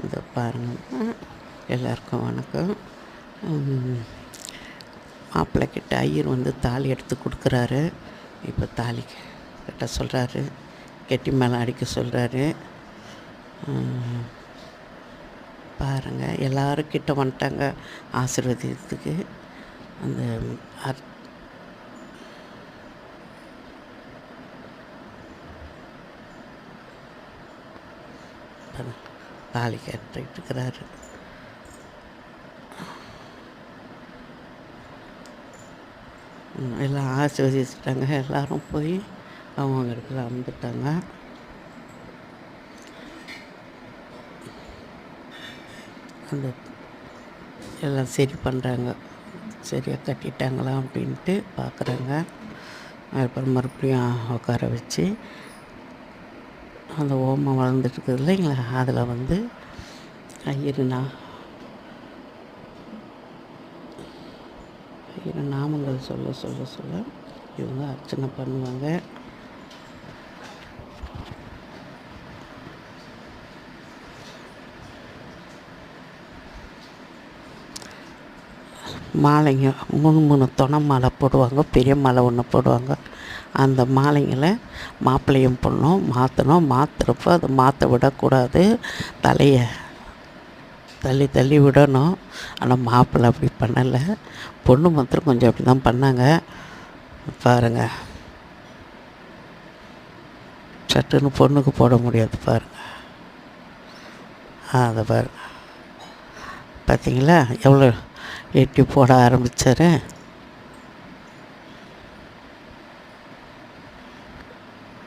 இந்த பாருங்கள், எல்லாருக்கும் வணக்கம். மாப்பிள்ளைக்கிட்ட ஐயர் வந்து தாலி எடுத்து கொடுக்குறாரு. இப்போ தாலி கட்ட சொல்கிறாரு, கெட்டி மேலே அடிக்க சொல்கிறாரு. பாருங்கள், எல்லோரும் கிட்ட வந்துட்டாங்க ஆசீர்வதிக்கிறதுக்கு. அந்த தாலி கட்டிட்டு இருக்கிறாரு. எல்லாம் ஆசீர்வதிச்சிட்டாங்க. எல்லோரும் போய் அவங்க இடத்துல அமர்ந்துட்டாங்க. அந்த எல்லாம் சரி பண்ணுறாங்க, சரியாக கட்டிட்டாங்களா அப்படின்ட்டு பார்க்குறாங்க. அப்புறம் மறுபடியும் உட்கார வச்சு அந்த ஓமம் வளர்ந்துட்டுருக்குது இல்லைங்களா, அதில் வந்து ஐயர் நாமங்கள் சொல்ல இவங்க அர்ச்சனை பண்ணுவாங்க. மாலைங்க 3 துணை மாலை போடுவாங்க, பெரிய மாலை ஒன்று போடுவாங்க. அந்த மாலைங்களை மாப்பிள்ளையும் பொண்ணும் மாற்றணும். மாற்றுறப்போ அதை மாற்ற விடக்கூடாது, தலையை தள்ளி விடணும். ஆனால் மாப்பிள்ளை அப்படி பண்ணலை, பொண்ணு மாத்திரம் கொஞ்சம் அப்படி தான் பண்ணாங்க. பாருங்கள், சட்டுன்னு பொண்ணுக்கு போட முடியாது பாருங்கள். அதை பாருங்கள், பார்த்தீங்களா எவ்வளோ எட்டி போட ஆரம்பித்தார்.